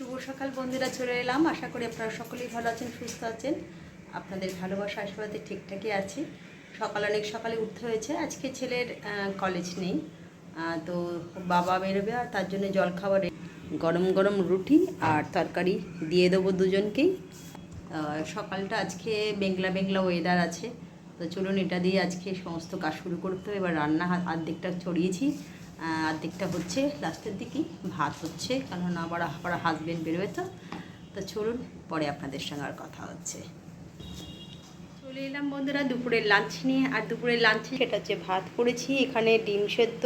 শুভ সকাল বন্ধুরা, চলে এলাম। আশা করি আপনারা সকলেই ভালো আছেন, সুস্থ আছেন। আপনাদের ভালোবাসা আশীর্বাদে ঠিকঠাকই আছি। অনেক সকালে উঠতে হয়েছে। আজকে ছেলের কলেজ নেই, তো বাবা বেরোবে, আর তার জন্য জলখাবারে গরম গরম রুটি আর তরকারি দিয়ে দেবো দুজনকেই। সকালটা আজকে বেংলা বেংলা ওয়েদার আছে, তো চলুন এটা দিয়ে আজকে সমস্ত কাজ শুরু করতে হবে। এবার রান্না অর্ধেকটা ছড়িয়েছি, অর্ধেকটা হচ্ছে, লাস্টের দিকেই ভাত হচ্ছে, কারণ আবার হাজবেন্ড বেরোবে। তো চলুন পরে আপনাদের সঙ্গে আর কথা হচ্ছে। চলে এলাম বন্ধুরা দুপুরের লাঞ্চ নিয়ে। আর দুপুরের লাঞ্চে সেটা হচ্ছে ভাত করেছি, এখানে ডিম সেদ্ধ,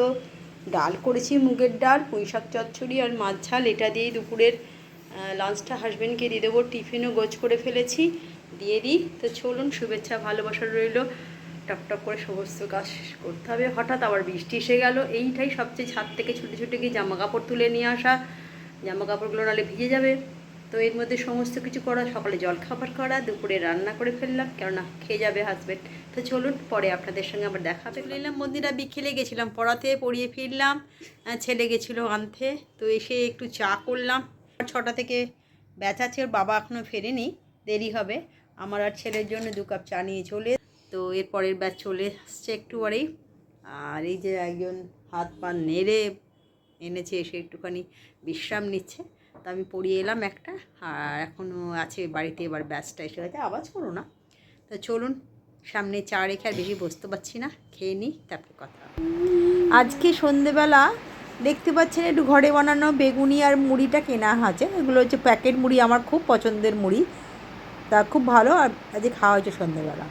ডাল করেছি মুগের ডাল, পুঁই শাক চচ্চড়ি আর মাছ ঝাল। এটা দিয়েই দুপুরের লাঞ্চটা হাজব্যান্ডকে দিয়ে দেবো। টিফিনও গোছ করে ফেলেছি, দিয়ে দিই। তো চলুন, শুভেচ্ছা ভালোবাসা রইল। টপটপ করে সমস্ত কাজ করতে হবে। হঠাৎ আবার বৃষ্টি এসে গেল, এইটাই সবচেয়ে ছাদ থেকে ছুটে ছুটে গিয়ে জামা কাপড় তুলে নিয়ে আসা। জামা কাপড়গুলো নাহলে ভিজে যাবে। তো এর মধ্যে সমস্ত কিছু করা, সকালে জলখাবার করা, দুপুরে রান্না করে ফেললাম, কেননা খেয়ে যাবে হাজব্যান্ড। তো চলুন পরে আপনাদের সঙ্গে আবার দেখা হবে। চলে এলাম মন্দিরা, বিকেলে গেছিলাম পড়াতে, পড়িয়ে ফিরলাম। ছেলে গেছিলো আনতে, তো এসে একটু চা করলাম। 6টা থেকে ব্যাচ আছে, ওর বাবা এখনও ফেরেনি, দেরি হবে। আমার আর ছেলের জন্য 2 কাপ চা নিয়ে চলে, তো এর পরের ব্যাচ চলে আসছে একটু পরেই। আর এই যে একজন হাত পা নেড়ে এনেছে, এসে একটুখানি বিশ্রাম নিচ্ছে। তো আমি পড়িয়ে এলাম একটা, আর এখনও আছে বাড়িতে, এবার ব্যাচটা এসে গেছে। আওয়াজ করো না। তো চলুন, সামনে চা রেখে আর বেশি বসতে পারছি না, খেয়ে নিই, তারপরে কথা। আজকে সন্ধেবেলা দেখতে পাচ্ছেন একটু ঘরে বানানো বেগুনি আর মুড়িটা কেনা আছে। এগুলো হচ্ছে প্যাকেট মুড়ি, আমার খুব পছন্দের মুড়ি, তা খুব ভালো। আর আজকে খাওয়া হয়েছে সন্ধেবেলা।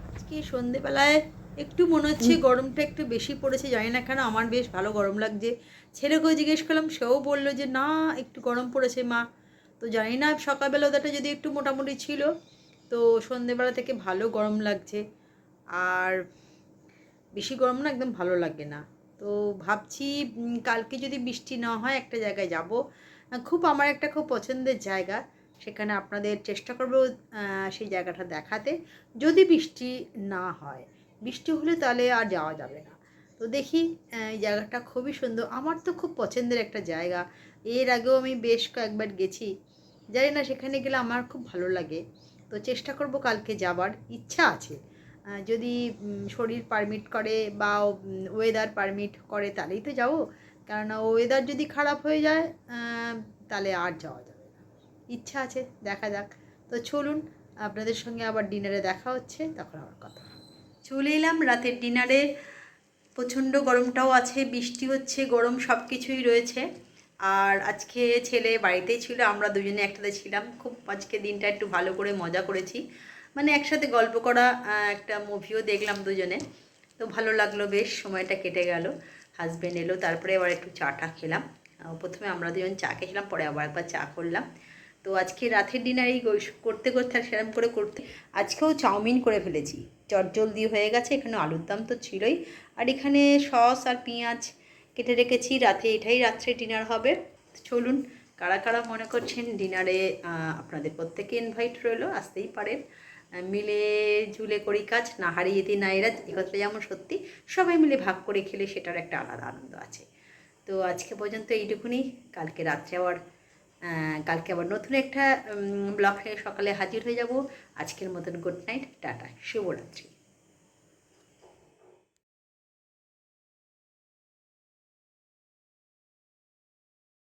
আজকে সন্ধেবেলায় একটু মনে হচ্ছে গরমটা একটু বেশি পড়েছে, জানি না কেন, আমার বেশ ভালো গরম লাগছে। ছেলেকেও জিজ্ঞেস করলাম, সেও বললো যে না, একটু গরম পড়েছে মা। তো জানি না, সকালবেলা ওদেরটা যদি একটু মোটামুটি ছিল, তো সন্ধেবেলা থেকে ভালো গরম লাগছে। আর বেশি গরম না, একদম ভালো লাগে না। তো ভাবছি কালকে যদি বৃষ্টি না হয় একটা জায়গায় যাব, আমার একটা খুব পছন্দের জায়গা, সেখানে আপনাদের চেষ্টা করব সেই জায়গাটা দেখাতে, যদি বৃষ্টি না হয়। বৃষ্টি হলে তাহলে আর যাওয়া যাবে না। তো দেখি, এই জায়গাটা খুবই সুন্দর, আমার তো খুব পছন্দের একটা জায়গা। এর আগেও আমি বেশ কয়েকবার গেছি, জানি না সেখানে গেলে আমার খুব ভালো লাগে। তো চেষ্টা করব কালকে যাবার, ইচ্ছা আছে। যদি শরীর পারমিট করে বা ওয়েদার পারমিট করে তাহলেই তো যাবো, কেননা ওয়েদার যদি খারাপ হয়ে যায় তাহলে আর যাওয়া যাবে না। ইচ্ছা আছে, দেখা যাক। তো চলুন, আপনাদের সঙ্গে আবার ডিনারে দেখা হচ্ছে, তখন আবার কথা। চলে এলাম রাতের ডিনারে। প্রচণ্ড গরমটাও আছে, বৃষ্টি হচ্ছে, গরম সব কিছুই রয়েছে। আর আজকে ছেলে বাড়িতেই ছিল, আমরা দুজনে একসাথে ছিলাম। খুব আজকে দিনটা একটু ভালো করে মজা করেছি, মানে একসাথে গল্প করা, একটা মুভিও দেখলাম দুজনে। তো ভালো লাগলো, বেশ সময়টা কেটে গেল। হাজব্যান্ড এলো, তারপরে আবার একটু চাটা খেলাম। প্রথমে আমরা দুজন চা খেয়েছিলাম, পরে আবার একবার চা করলাম। তো আজকে রাতের ডিনার এই করতে করতে আর সেরকম করতে আজকেও চাউমিন করে ফেলেছি। চটজলদি হয়ে গেছে, এখানে আলুর দাম তো ছিলই, আর এখানে সস আর পেঁয়াজ কেটে রেখেছি। এটাই রাত্রে ডিনার হবে। চলুন, কারা কারা মনে করছেন ডিনারে আপনাদের প্রত্যেকে ইনভাইট রইলো, আসতেই পারেন। মিলে ঝুলে করি কাজ, না হারিয়েতে না এরা, এ কথাটা যেমন সত্যি। সবাই মিলে ভাগ করে খেলে সেটার একটা আলাদা আনন্দ আছে। তো আজকে পর্যন্ত এইটুকুনি। কালকে আবার নতুন একটা ব্লগ নিয়ে সকালে হাজির হয়ে যাব। আজকের মতন গুড নাইট, টাটা, শুভরাত্রি।